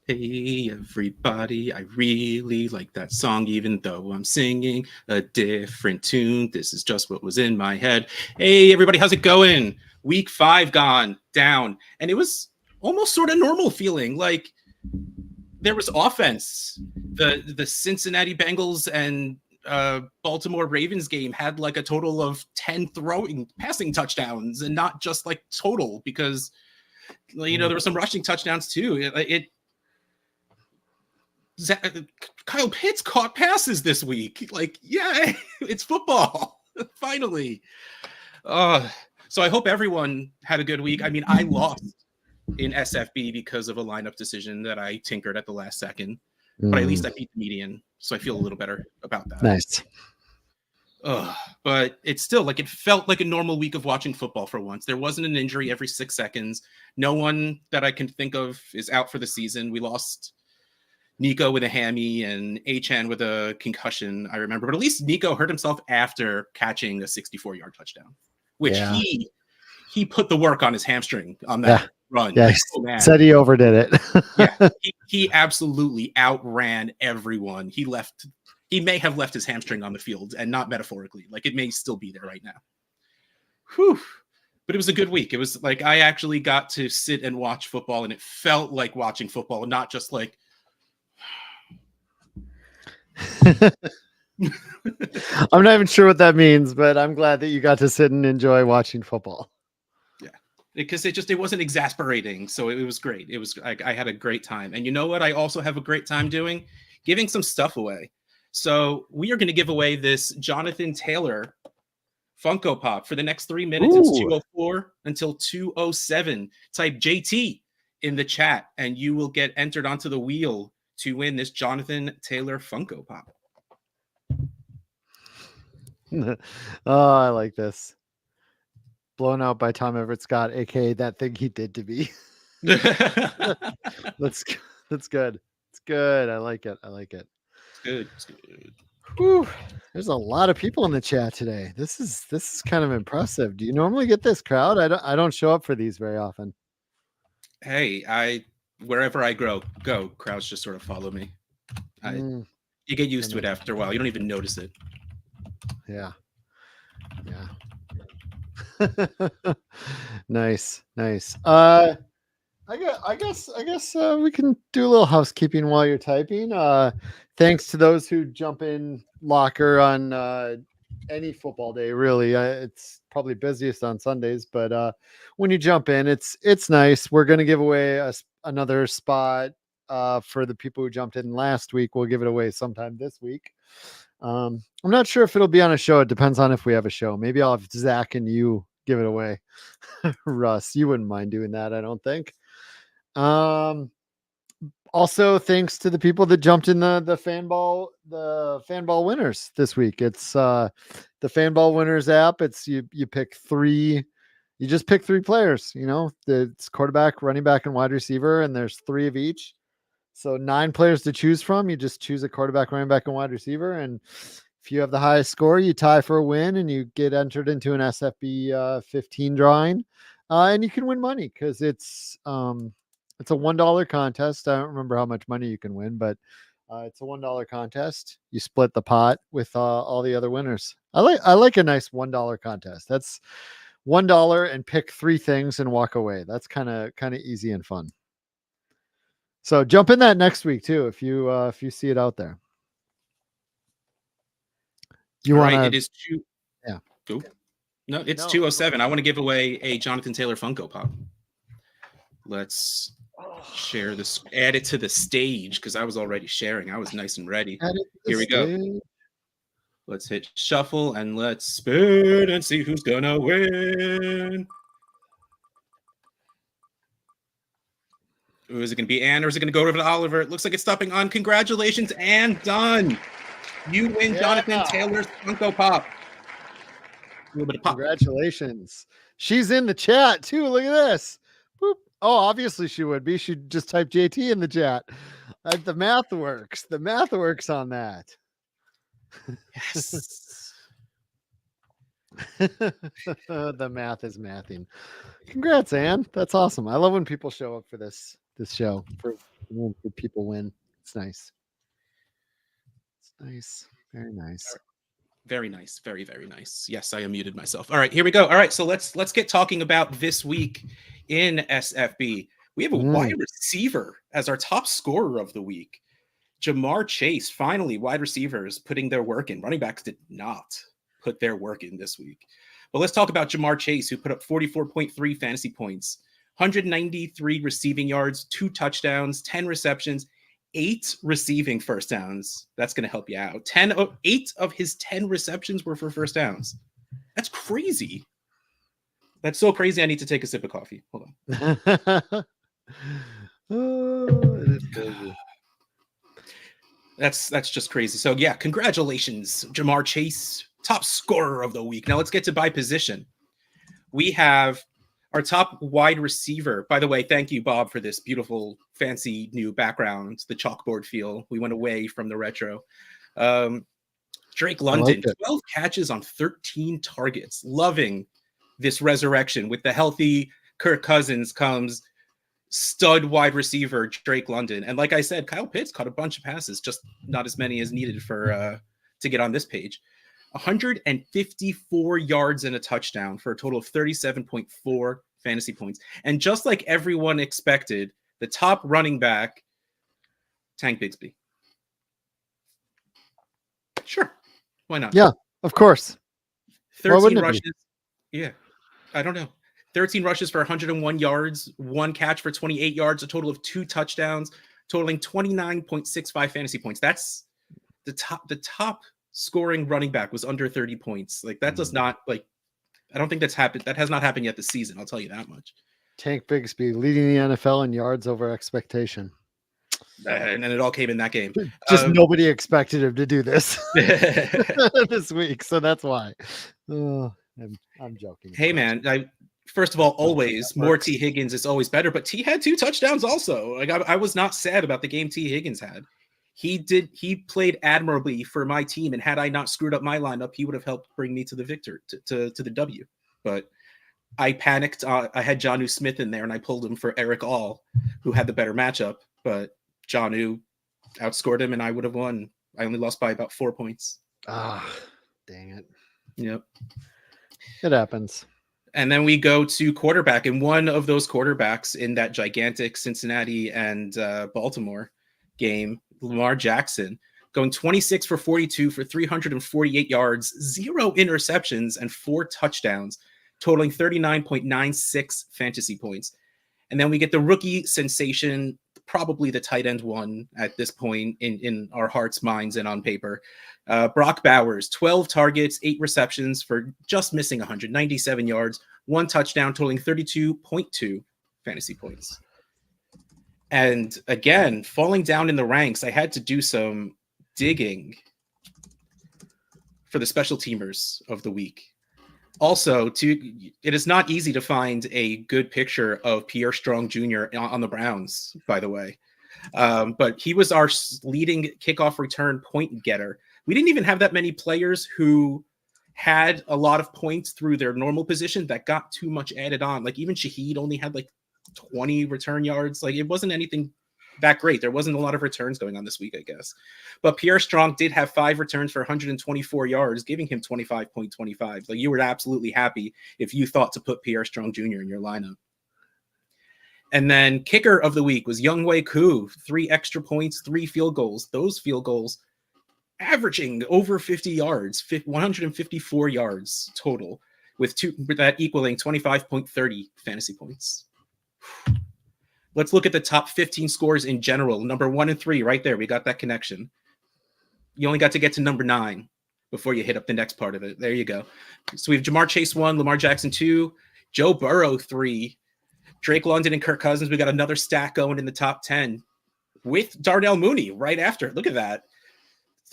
Hey everybody, I really like that song even though I'm singing a different tune. This is just what was in my head. Hey everybody, how's it going? Week 5 gone down, and it was almost sort of normal feeling. Like there was offense. The Cincinnati Bengals and Baltimore Ravens game had like a total of 10 passing touchdowns, and not just like total, because there were some rushing touchdowns too. Kyle Pitts caught passes this week. Like, yeah, it's football. Finally. So I hope everyone had a good week. I mean, I lost in SFB because of a lineup decision that I tinkered at the last second, but at least I beat the median, so I feel a little better about that. Nice. But it's still like, it felt like a normal week of watching football for once. There wasn't an injury every 6 seconds. No one that I can think of is out for the season. We lost Nico with a hammy and Achan with a concussion, I remember. But at least Nico hurt himself after catching a 64-yard touchdown, which he put the work on his hamstring on that run. Yeah, said he overdid it. Yeah, he absolutely outran everyone. He may have left his hamstring on the field, and not metaphorically. Like, it may still be there right now. Whew. But it was a good week. It was like I actually got to sit and watch football, and it felt like watching football, not just like, I'm not even sure what that means, but I'm glad that you got to sit and enjoy watching football. Yeah, because it wasn't exasperating, so it was great. It was I had a great time. And you know what I also have a great time doing? Giving some stuff away. So we are going to give away this Jonathan Taylor Funko Pop for the next 3 minutes. Ooh. It's 2:04 until 2:07. Type JT in the chat and you will get entered onto the wheel to win this Jonathan Taylor Funko Pop. Oh, I like this. Blown out by Tom Everett Scott, aka that thing he did to me. That's good. It's good. I like it. It's good. It's good. Whew. There's a lot of people in the chat today. This is kind of impressive. Do you normally get this crowd? I don't show up for these very often. Hey, wherever I go, crowds just sort of follow me. You get used to it after a while. You don't even notice it. Yeah. Nice. I guess we can do a little housekeeping while you're typing. Thanks to those who jump in locker on any football day, really. It's probably busiest on Sundays, but when you jump in, it's nice. We're going to give away another spot for the people who jumped in last week. We'll give it away sometime this week. I'm not sure if it'll be on a show. It depends on if we have a show. Maybe I'll have Zach and you give it away. Russ, you wouldn't mind doing that, I don't think. Also, thanks to the people that jumped in the fanball winners this week. It's the fanball winners app. It's you pick 3. You just pick 3 players. It's quarterback, running back, and wide receiver, and there's 3 of each. So 9 players to choose from. You just choose a quarterback, running back, and wide receiver. And if you have the highest score, you tie for a win and you get entered into an SFB 15 drawing. And you can win money because it's a $1 contest. I don't remember how much money you can win, but it's a $1 contest. You split the pot with all the other winners. I like a nice $1 contest. That's $1 and pick 3 things and walk away. That's kind of easy and fun. So jump in that next week too if you see it out there. It is 2. Yeah. Go. No, it's 2:07. I want to give away a Jonathan Taylor Funko Pop. Let's share this. Add it to the stage because I was already sharing. I was nice and ready. Here we go. Let's hit shuffle and let's spin and see who's gonna win. Ooh, is it going to be Ann or is it going to go over to Oliver? It looks like it's stopping on. Congratulations, Ann. Done. You win Jonathan Taylor's Funko Pop. A little bit of pop. Congratulations. She's in the chat too. Look at this. Boop. Oh, obviously she would be. She'd just type JT in the chat. The math works. The math works on that. Yes. The math is mathing. Congrats, Ann. That's awesome. I love when people show up for this show when good people win. It's nice. It's nice. Very nice. Very nice. Very, very nice. Yes, I unmuted myself. All right, here we go. All right, so let's get talking about this week in SFB. We have a wide receiver as our top scorer of the week. Ja'Marr Chase, finally, wide receivers putting their work in. Running backs did not put their work in this week. But let's talk about Ja'Marr Chase, who put up 44.3 fantasy points, 193 receiving yards, 2 touchdowns, 10 receptions, 8 receiving first downs. That's going to help you out. 8 of his 10 receptions were for first downs. That's crazy. That's so crazy. I need to take a sip of coffee. Hold on. Oh, it is crazy. That's just crazy. So yeah, congratulations, Ja'Marr Chase, top scorer of the week. Now let's get to by position. We have our top wide receiver. By the way, thank you, Bob, for this beautiful, fancy new background, the chalkboard feel. We went away from the retro. Drake London, 12 catches on 13 targets. Loving this resurrection. With the healthy Kirk Cousins comes stud wide receiver Drake London. And like I said, Kyle Pitts caught a bunch of passes, just not as many as needed for to get on this page. 154 yards and a touchdown for a total of 37.4 fantasy points. And just like everyone expected, the top running back, Tank Bigsby. Sure. Why not? Yeah, of course. 13 rushes. Yeah. I don't know. 13 rushes for 101 yards, 1 catch for 28 yards, a total of 2 touchdowns, totaling 29.65 fantasy points. That's the top scoring running back was under 30 points. Like that does not I don't think that's happened. That has not happened yet this season. I'll tell you that much. Tank Bigsby leading the NFL in yards over expectation. And then it all came in that game. Just nobody expected him to do this this week. So that's why. I'm joking. Hey man, first of all, always more T. Higgins is always better, but T had 2 touchdowns also. Like I was not sad about the game T. Higgins had. He played admirably for my team, and had I not screwed up my lineup, he would have helped bring me to the victor, to the W. But I panicked. I had Jonnu Smith in there, and I pulled him for Eric All, who had the better matchup. But Jonnu outscored him, and I would have won. I only lost by about 4 points. Ah, dang it. Yep. It happens. And then we go to quarterback, and one of those quarterbacks in that gigantic Cincinnati and Baltimore game, Lamar Jackson, going 26 for 42 for 348 yards, 0 interceptions, and 4 touchdowns, totaling 39.96 fantasy points. And then we get the rookie sensation, probably the tight end one at this point in our hearts, minds, and on paper. Brock Bowers, 12 targets, 8 receptions for just missing 197 yards, 1 touchdown, totaling 32.2 fantasy points. And again, falling down in the ranks, I had to do some digging for the special teamers of the week. Also, it is not easy to find a good picture of Pierre Strong Jr. on the Browns, by the way. But he was our leading kickoff return point getter. We didn't even have that many players who had a lot of points through their normal position that got too much added on. Like even Shaheed only had like 20 return yards. Like it wasn't anything that great. There wasn't a lot of returns going on this week, I guess. But Pierre Strong did have 5 returns for 124 yards, giving him 25.25. Like you were absolutely happy if you thought to put Pierre Strong Jr. in your lineup. And then kicker of the week was Younghoe Koo, 3 extra points, 3 field goals. Those field goals averaging over 50 yards, 154 yards total, with that equaling 25.30 fantasy points. Let's look at the top 15 scores in general. Number 1 and 3, right there. We got that connection. You only got to get to number 9 before you hit up the next part of it. There you go. So we have Ja'Marr Chase 1, Lamar Jackson 2, Joe Burrow 3, Drake London and Kirk Cousins. We got another stack going in the top 10 with Darnell Mooney right after. Look at that.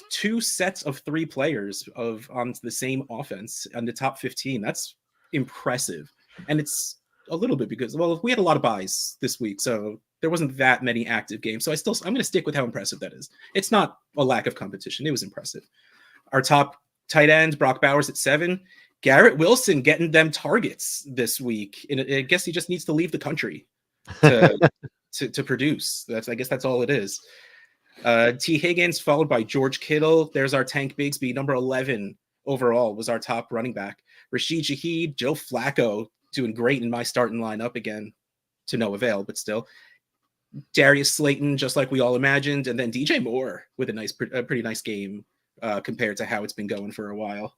2 sets of 3 players on the same offense on the top 15. That's impressive. And it's a little bit because, well, we had a lot of buys this week, so there wasn't that many active games. So I'm going to stick with how impressive that is. It's not a lack of competition. It was impressive. Our top tight end, Brock Bowers at 7. Garrett Wilson getting them targets this week. And I guess he just needs to leave the country to to produce. I guess that's all it is. T. Higgins followed by George Kittle. There's our Tank Bigsby, number 11 overall was our top running back. Rashid Shaheed, Joe Flacco doing great in my starting lineup again, to no avail, but still. Darius Slayton, just like we all imagined, and then DJ Moore with a pretty nice game compared to how it's been going for a while.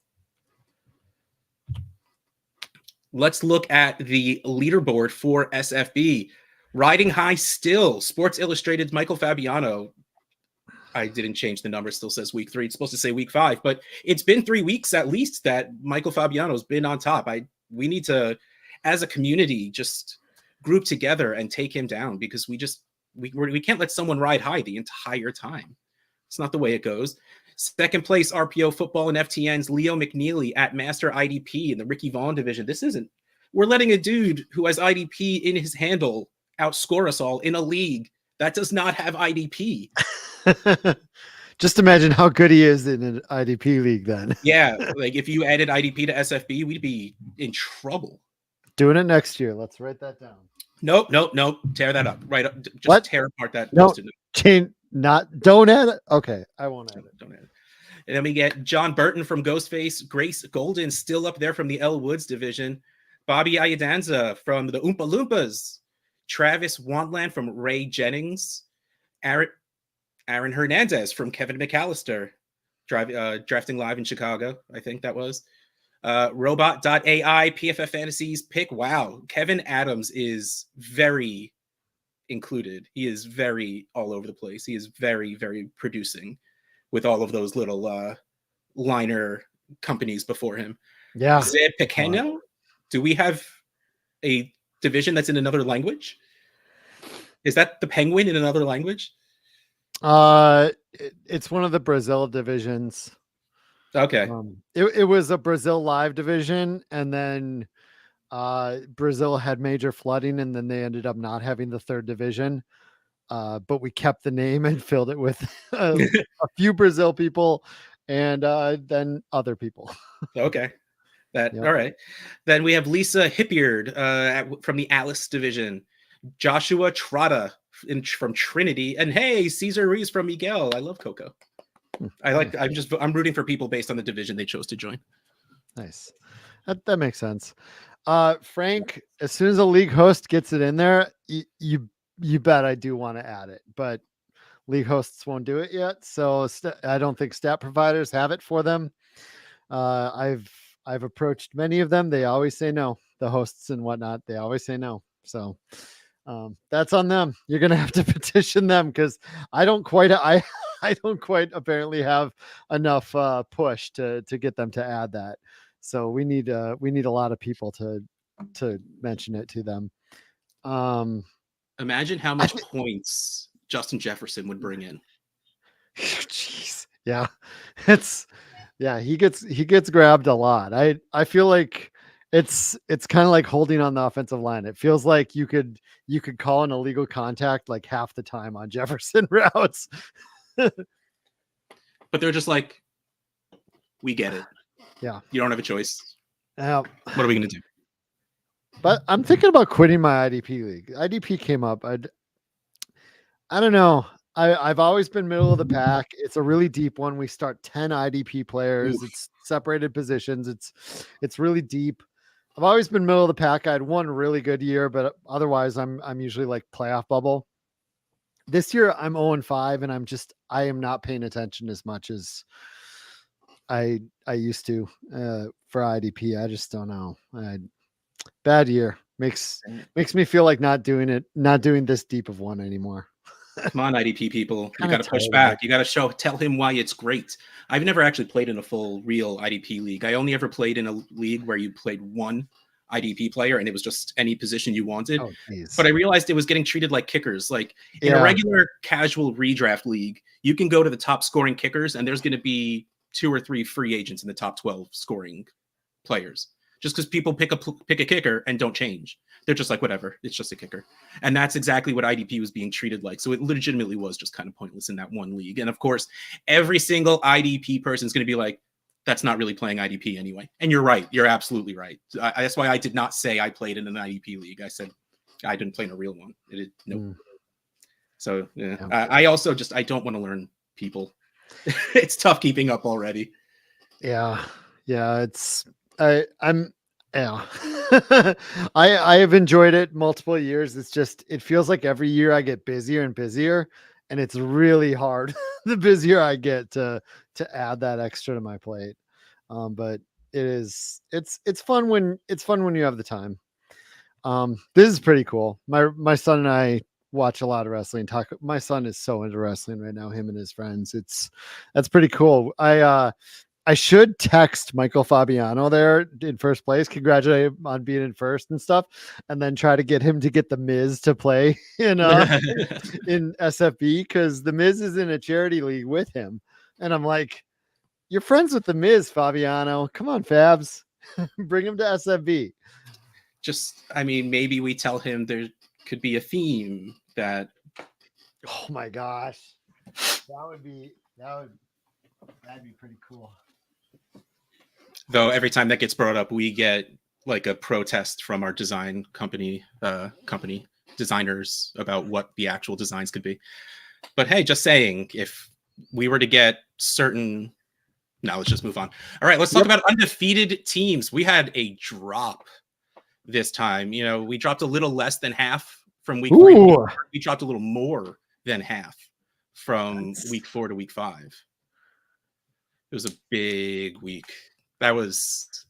Let's look at the leaderboard for SFB. Riding high still, Sports Illustrated's Michael Fabiano. I didn't change the number, still says week 3. It's supposed to say week 5, but it's been 3 weeks at least that Michael Fabiano's been on top. We need to, as a community, just group together and take him down, because we can't let someone ride high the entire time. It's not the way it goes. Second place, RPO Football and FTN's Leo McNeely at Master IDP in the Ricky Vaughn division. We're letting a dude who has IDP in his handle outscore us all in a league that does not have IDP. Just imagine how good he is in an IDP league then. Yeah, like if you added IDP to SFB, we'd be in trouble. Doing it next year. Let's write that down. Nope. Tear that up. Right up. Just what? Tear apart that. No, don't add it. Okay, I won't add it. Don't add it. And then we get John Burton from Ghostface, Grace Golden still up there from the L Woods division, Bobby Ayadanza from the Oompa Loompas, Travis Wandland from Ray Jennings, Aaron Hernandez from Kevin McAllister, drafting live in Chicago, I think that was. Robot.ai, PFF Fantasies pick. Wow. Kevin Adams is very included. He is very all over the place. He is very, very producing with all of those little liner companies before him. Yeah. Zed Pequeno? Do we have a division that's in another language? Is that the Penguin in another language? It's one of the Brazil divisions. Okay. It was a Brazil live division, and then Brazil had major flooding, and then they ended up not having the third division. But we kept the name and filled it with a few Brazil people and then other people. Okay. Yep. All right. Then we have Lisa Hippeard from the Alice division, Joshua Trotta from Trinity, and hey, Cesar Ruiz from Miguel. I love Coco. I'm rooting for people based on the division they chose to join. Nice. That makes sense. Frank, as soon as a league host gets it in there, you bet I do want to add it, but league hosts won't do it yet. So I don't think stat providers have it for them. I've approached many of them. They always say no. The hosts and whatnot, they always say no. So that's on them. You're going to have to petition them, because I don't quite apparently have enough push to get them to add that. So we need a lot of people to mention it to them. Imagine how much points Justin Jefferson would bring in. Jeez. Yeah. He gets grabbed a lot. I feel like it's kind of like holding on the offensive line. It feels like you could call an illegal contact like half the time on Jefferson routes. But they're just like, we get it. Yeah. You don't have a choice. What are we going to do? But I'm thinking about quitting my IDP league. IDP came up. I don't know. I've always been middle of the pack. It's a really deep one. We start 10 IDP players. Oof. It's separated positions. It's really deep. I've always been middle of the pack. I had one really good year, but otherwise I'm usually like playoff bubble. This year I'm 0-5, and I am not paying attention as much as I used to for IDP. I just don't know. Bad year makes me feel like not doing this deep of one anymore. Come on, IDP people. You got to push back. You got to tell him why it's great. I've never actually played in a full real IDP league. I only ever played in a league where you played one IDP player and it was just any position you wanted. Oh, but I realized it was getting treated like kickers. Like in a regular casual redraft league, you can go to the top scoring kickers and there's going to be 2 or 3 free agents in the top 12 scoring players. Just because people pick a kicker and don't change. They're just like, whatever, it's just a kicker. And that's exactly what IDP was being treated like. So it legitimately was just kind of pointless in that one league. And of course, every single IDP person is going to be like, that's not really playing IDP anyway. And you're right. You're absolutely right. That's why I did not say I played in an IDP league. I said I didn't play in a real one. Nope. So yeah, Yeah. I also just I don't want to learn people. It's tough keeping up already. Yeah. Yeah. I'm yeah. I have enjoyed it multiple years. It's just it feels like every year I get busier and busier, and it's really hard the busier I get to add that extra to my plate. But it's fun when you have the time. This is pretty cool. My son and I watch a lot of wrestling. My son is so into wrestling right now, him and his friends. That's pretty cool. I should text Michael Fabiano there in first place, congratulate him on being in first and stuff, and then try to get him to get the Miz to play in SFB, because the Miz is in a charity league with him. And I'm like, you're friends with the Miz, Fabiano. Come on, Fabs. Bring him to SFB. Just, I mean, maybe we tell him there could be a theme that. Oh my gosh, that'd be pretty cool. Though every time that gets brought up, we get like a protest from our design company designers about what the actual designs could be. But hey, just saying, if we were to get certain. Now let's just move on. All right, let's talk about undefeated teams. We had a drop this time. You know, we dropped a little less than half from week 3. We dropped a little more than half from week 4 to week 5. It was a big week. There was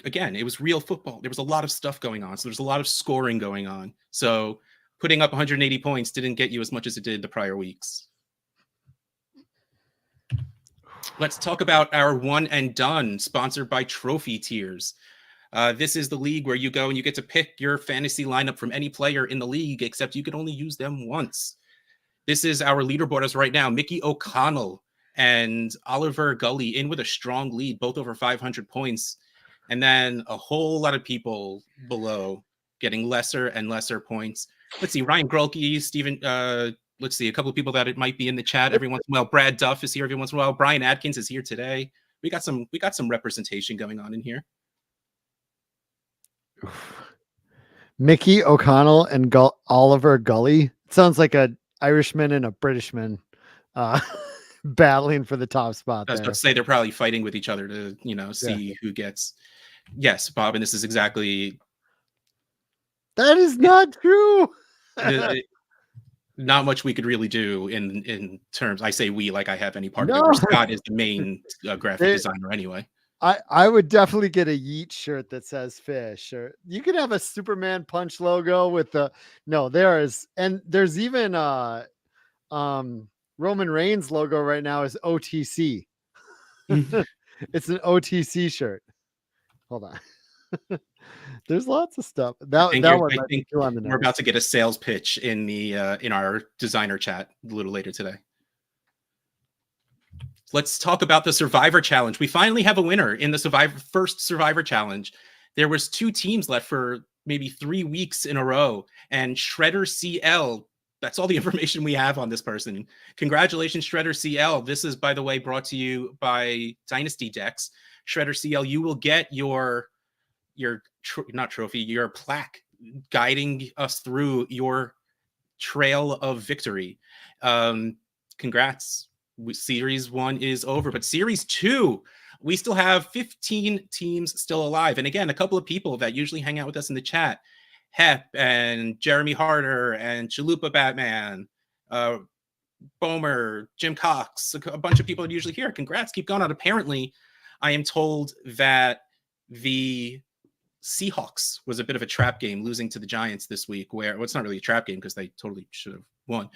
again, it was real football. There was a lot of stuff going on. So there's a lot of scoring going on. So putting up 180 points didn't get you as much as it did the prior weeks. Let's talk about our one and done, sponsored by Trophy Tiers. This is the league where you go and you get to pick your fantasy lineup from any player in the league, except you can only use them once. This is our leaderboard as right now. Mickey O'Connell and Oliver Gully in with a strong lead, both over 500 points. And then a whole lot of people below getting lesser and lesser points. Let's see, Ryan Grolke, Steven, let's see, a couple of people that it might be in the chat every once in a while. Brad Duff is here every once in a while. Brian Atkins is here today. We got some representation going on in here. Mickey O'Connell and Oliver Gully. Sounds like an Irishman and a Britishman battling for the top spot. I was about to say they're probably fighting with each other to, see who gets. Yes, Bob, and this is exactly. That is not true. Not much we could really do in terms. I say we like I have any part of it. Scott is the main graphic designer anyway. I would definitely get a Yeet shirt that says fish, or you could have a Superman punch logo with there's even Roman Reigns logo right now is OTC. It's an OTC shirt. Hold on. There's lots of stuff. I think we're about to get a sales pitch in our designer chat a little later today. Let's talk about the Survivor Challenge. We finally have a winner in the first Survivor Challenge. There was 2 teams left for maybe 3 weeks in a row, and Shredder CL. That's all the information we have on this person. Congratulations, Shredder CL. This is, by the way, brought to you by Dynasty Decks. Shredder CL, you will get your plaque guiding us through your trail of victory. Congrats. Series 1 is over, but Series 2, we still have 15 teams still alive. And again, a couple of people that usually hang out with us in the chat, Hep and Jeremy Harder and Chalupa Batman, Bomer, Jim Cox, a bunch of people that usually here. Congrats, keep going on. Apparently, I am told that the Seahawks was a bit of a trap game, losing to the Giants this week, it's not really a trap game because they totally should have won.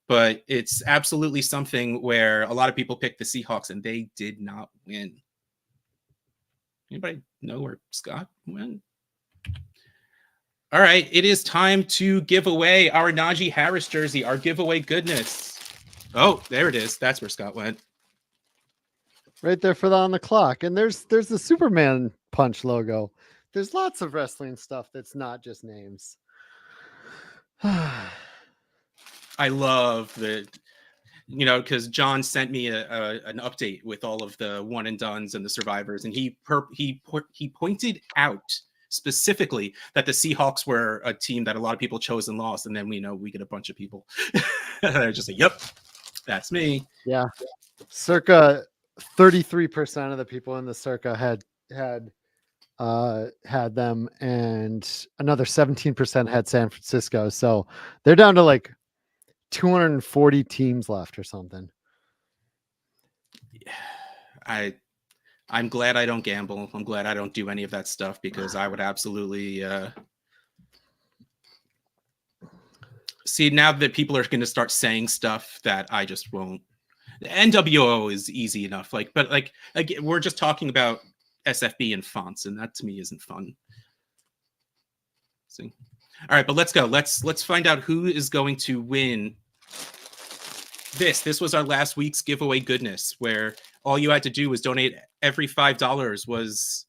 But it's absolutely something where a lot of people picked the Seahawks and they did not win. Anybody know where Scott went? All right, it is time to give away our Najee Harris jersey, our giveaway goodness. Oh, there it is. That's where Scott went. Right there on the clock. And there's the Superman punch logo. There's lots of wrestling stuff that's not just names. I love that, because John sent me an update with all of the one and dones and the survivors, and he pointed out specifically that the Seahawks were a team that a lot of people chose and lost, and then we get a bunch of people they're just like, "Yep, that's me." Yeah, circa 33% of the people in the circa had them, and another 17% had San Francisco. So they're down to like 240 teams left or something. I'm glad I don't gamble. I'm glad I don't do any of that stuff, because I would absolutely see, now that people are going to start saying stuff that I just won't. The NWO is easy enough, but we're just talking about SFB and fonts, and that to me isn't fun. See, all right, but let's go. Let's find out who is going to win. This was our last week's giveaway goodness, where all you had to do was donate. Every $5 was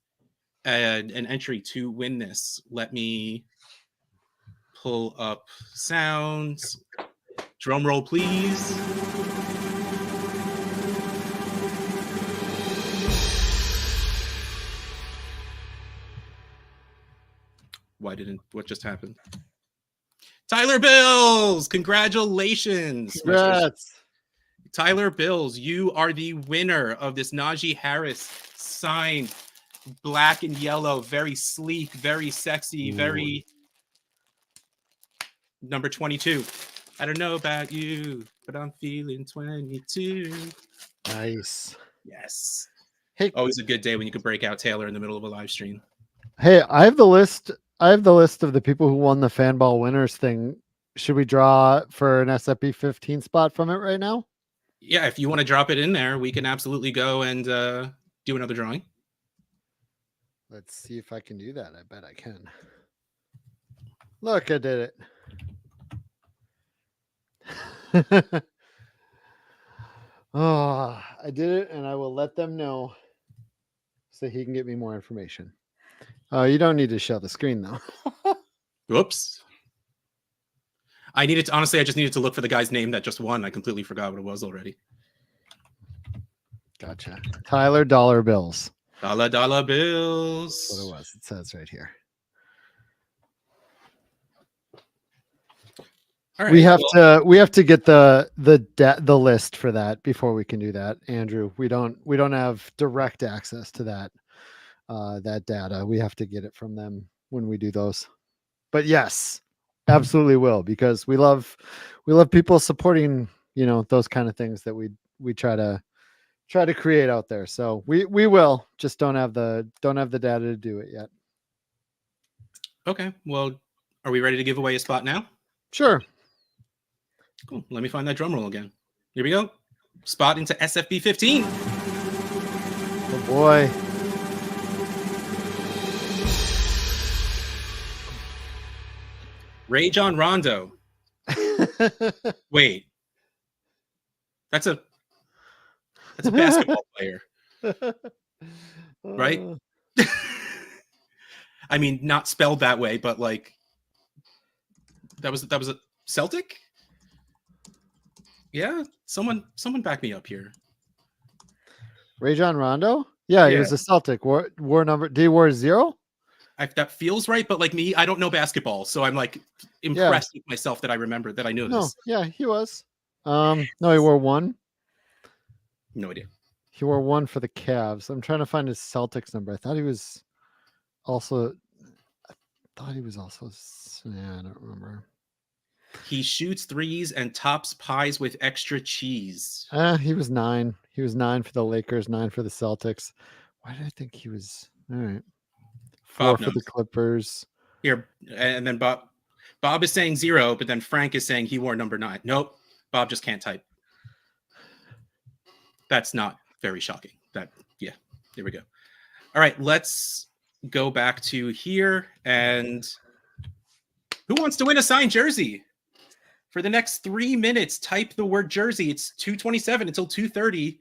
an entry to win this. Let me pull up sounds. Drum roll, please. What just happened? Tyler Bills, congratulations. Congrats. Tyler Bills, you are the winner of this Najee Harris signed black and yellow, very sleek, very sexy, very number 22. I don't know about you, but I'm feeling 22. Nice. Yes. Hey, always a good day when you can break out Taylor in the middle of a live stream. Hey, I have the list. I have the list of the people who won the Fanball winners thing. Should we draw for an SFB 15 spot from it right now? Yeah, if you want to drop it in there, we can absolutely go and do another drawing. Let's see if I can do that. I bet I can. Look, I did it. Oh, I did it, and I will let them know so he can get me more information. Oh, you don't need to show the screen though. Whoops. I just needed to look for the guy's name that just won. I completely forgot what it was already. Gotcha. Tyler Dollar Bills. Dollar bills. That's what it was. It says right here. All right, we have to get the list for that before we can do that, Andrew. We don't have direct access to that data. We have to get it from them when we do those. But yes, absolutely will, because we love people supporting, those kind of things that we try to create out there. So we will, just don't have the data to do it yet. Okay. Well, are we ready to give away a spot now? Sure. Cool. Let me find that drum roll again. Here we go. Spot into SFB 15. Oh boy. Rajon Rondo. Wait. That's a basketball player. Right? I mean, not spelled that way, but like that was a Celtic? Yeah, someone back me up here. Rajon Rondo? Yeah, he was a Celtic. War number. Did he wear 0? That feels right, but like me, I don't know basketball, so I'm like impressed with myself that I remember that I knew this. Yeah, he was. No, he wore 1. No idea. He wore 1 for the Cavs. I'm trying to find his Celtics number. I thought he was also. Yeah, I don't remember. He shoots threes and tops pies with extra cheese. He was 9. He was 9 for the Lakers, 9 for the Celtics. Why did I think he was? All right. 4 for the Clippers. Here, and then Bob is saying 0, but then Frank is saying he wore number 9. Nope. Bob just can't type. That's not very shocking. There we go. All right, let's go back to here. And who wants to win a signed jersey? For the next 3 minutes, type the word jersey. It's 2:27 until 2:30.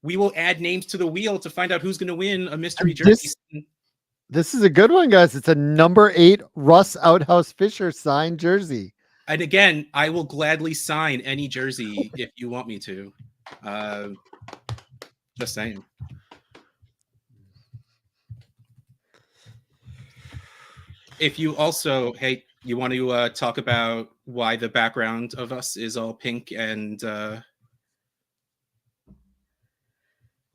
We will add names to the wheel to find out who's going to win a mystery jersey. This is a good one, guys. It's a number 8 Russ Outhouse Fisher signed jersey. And again, I will gladly sign any jersey if you want me to. Just saying. if you also, hey, you want to talk about why the background of us is all pink and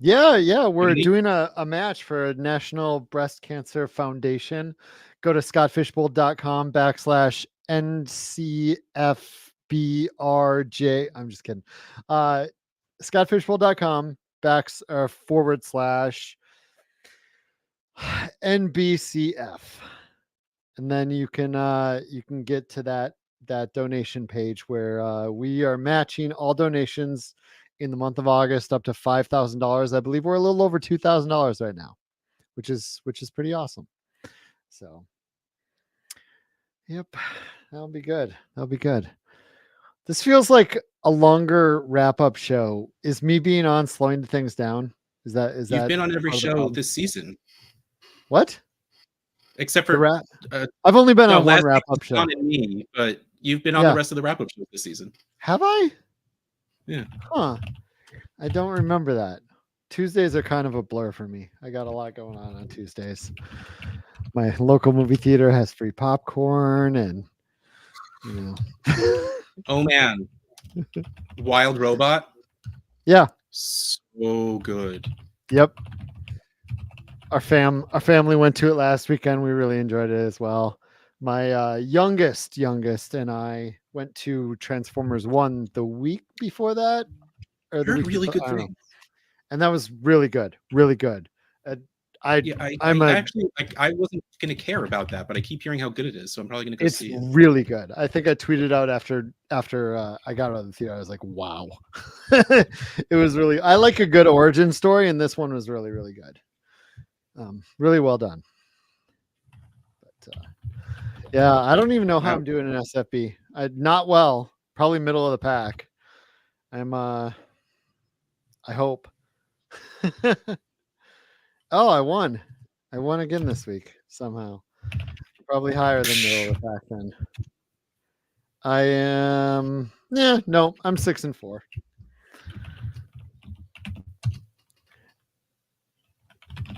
Yeah, we're Unity? doing a match for National Breast Cancer Foundation. Go to scottfishbowl.com/NCFBRJ. I'm just kidding. Scottfishbowl.com / NBCF. And then you can get to that donation page where we are matching all donations in the month of August up to $5,000. I believe we're a little over $2,000 right now, which is pretty awesome. So, yep, that'll be good. That'll be good. This feels like a longer wrap up show. Is me being on slowing things down? Is You've that been on every part of the show problem? this season, What? except The for wrap? uh, I've only been on one last wrap week up was show. John and me, but you've been on Yeah. the rest of the wrap up shows this season. Have I? Yeah. Huh. I don't remember that. Tuesdays are kind of a blur for me. I got a lot going on Tuesdays. My local movie theater has free popcorn and Oh man, Wild Robot. Yeah. So good. Yep. Our family went to it last weekend. We really enjoyed it as well. My youngest and I went to Transformers 1 the week before that, or the Heard week really before, good I don't know. things. And that was really good. Really good. I Actually I wasn't gonna care about that, but I keep hearing how good it is, so I'm probably gonna go It's see it. really good. I think I tweeted out after I got out of the theater. I was like, wow. It was really, I like a good origin story, and this one was really, really good. Really well done. But yeah, I don't even know how I'm doing in SFB. Not well, probably middle of the pack. I'm I hope. Oh, I won. I won again this week somehow. Probably higher than middle of the pack then. I am no, I'm 6-4.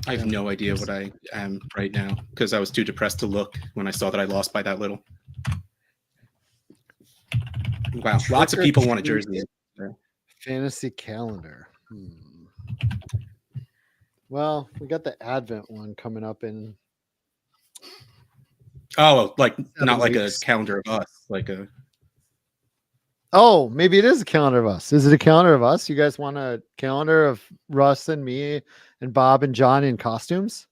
I have no idea what I am right now because I was too depressed to look when I saw that I lost by that little. Wow, lots of people want a jersey. Fantasy calendar. Well, we got the Advent one coming up in. Oh, like not like weeks. a calendar of us, like a. Oh, maybe it is a calendar of us. Is it a calendar of us? You guys want a calendar of Russ and me and Bob and John in costumes?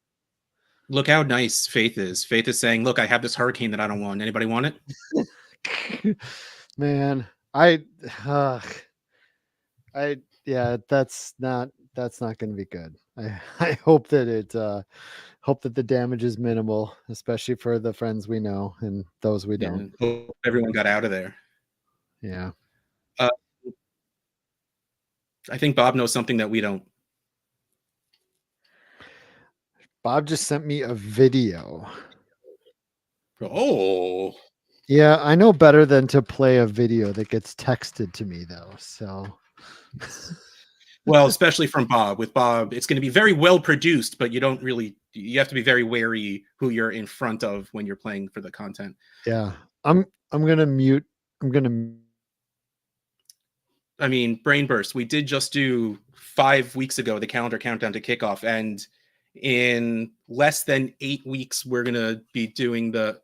Look how nice Faith is. Faith is saying, "Look, I have this hurricane that I don't want. Anybody want it?" Man, yeah, that's not going to be good. I hope that hope that the damage is minimal, especially for the friends we know and those we don't. Hope everyone got out of there. Yeah. I think Bob knows something that we don't. Bob just sent me a video. Oh. Yeah, I know better than to play a video that gets texted to me though. So well, especially from Bob. With Bob, it's going to be very well produced, but you have to be very wary who you're in front of when you're playing for the content. Yeah. I'm going to mute. I mean, brain burst. We did just do 5 weeks ago the calendar countdown to kickoff, and in less than 8 weeks, we're going to be doing the.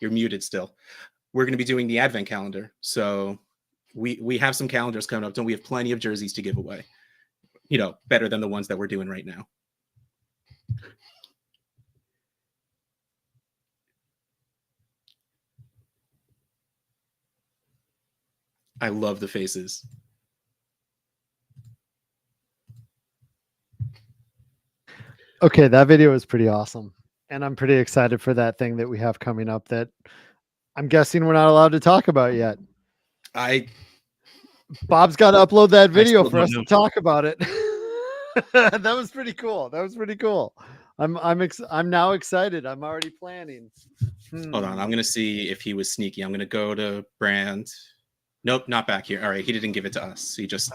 You're muted still. We're going to be doing the Advent calendar. So we have some calendars coming up, and we have plenty of jerseys to give away. Better than the ones that we're doing right now. I love the faces. Okay, that video is pretty awesome. And I'm pretty excited for that thing that we have coming up that I'm guessing we're not allowed to talk about yet. Bob's got to upload that video for us to talk about it. That was pretty cool. I'm now excited. I'm already planning. Hold on. I'm going to see if he was sneaky. I'm going to go to brand. Nope, not back here. All right. He didn't give it to us. He just,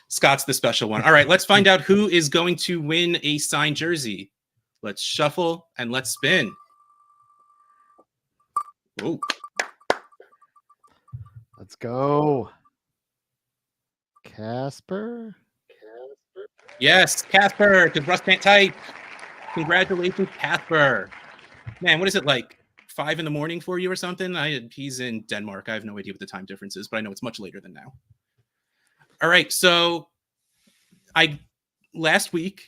Scott's the special one. All right. Let's find out who is going to win a signed jersey. Let's shuffle and let's spin. Oh, Let's go. Casper. yes, Casper, because Russ can't type. Congratulations, Casper. Man, what is it like? 5 in the morning for you or something? He's in Denmark. I have no idea what the time difference is, but I know it's much later than now. All right, so last week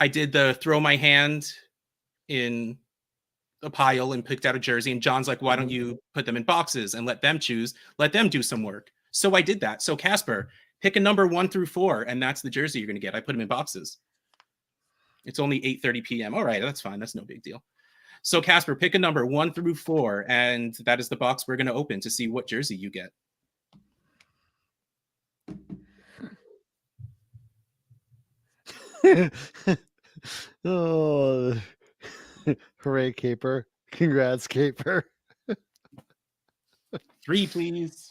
I did the throw my hand in a pile and picked out a jersey, and John's like, why don't you put them in boxes and let them choose, let them do some work? So I did that. So Casper, pick a number 1 through 4, and that's the jersey you're going to get. I put them in boxes. It's only 8:30 p.m. All right, that's fine. That's no big deal. So Casper, pick a number 1 through 4, and that is the box we're going to open to see what jersey you get. Oh, hooray, Caper. Congrats, Caper. 3, please.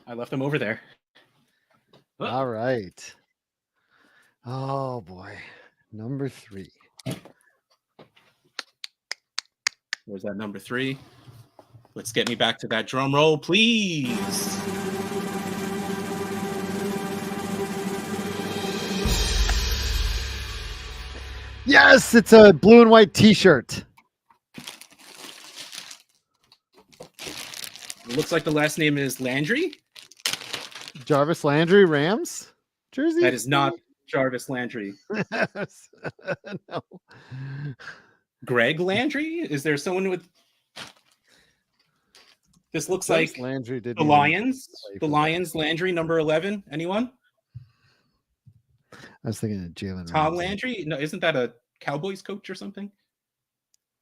I left them over there. All right. Oh, boy. Number 3. Where's that number 3? Let's get me back to that drum roll, please. Yes, it's a blue and white t-shirt. It looks like the last name is Landry. Jarvis Landry, Rams jersey? That is not Jarvis Landry. No. Greg Landry? Is there someone with... This looks Jarvis like Landry did the Lions. The Lions, Landry, number 11. Anyone? I was thinking of Jalen Tom Ramsey. Landry? No, isn't that a Cowboys coach or something?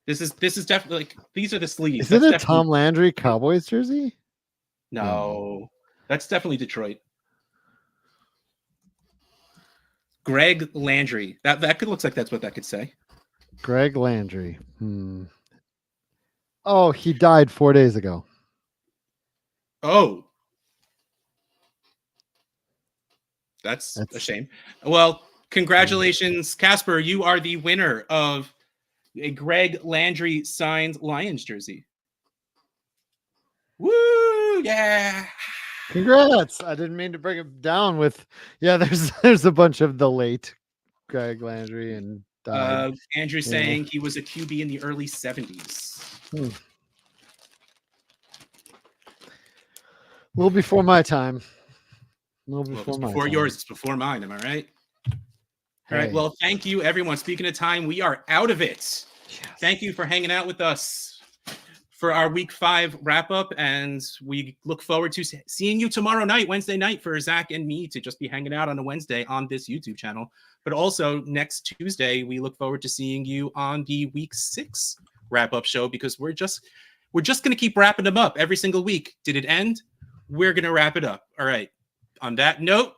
This is definitely like, these are the sleeves. Is it a That's Tom Landry Cowboys jersey? No, that's definitely Detroit. Greg Landry. That could looks like that's what that could say. Greg Landry. Oh, he died 4 days ago. Oh. That's a shame. Well, congratulations, Casper. You are the winner of a Greg Landry signed Lions jersey. Woo! Yeah. Congrats. I didn't mean to bring him down with there's a bunch of the late Greg Landry and Andrew saying he was a QB in the early 70s. A little before my time. Before yours, it's before mine. Am I right? All right. Well, thank you, everyone. Speaking of time, we are out of it. Yes. Thank you for hanging out with us for our week 5 wrap up. And we look forward to seeing you tomorrow night, Wednesday night, for Zach and me to just be hanging out on a Wednesday on this YouTube channel. But also next Tuesday, we look forward to seeing you on the week 6 wrap up show, because we're just going to keep wrapping them up every single week. Did it end? We're going to wrap it up. All right. On that note,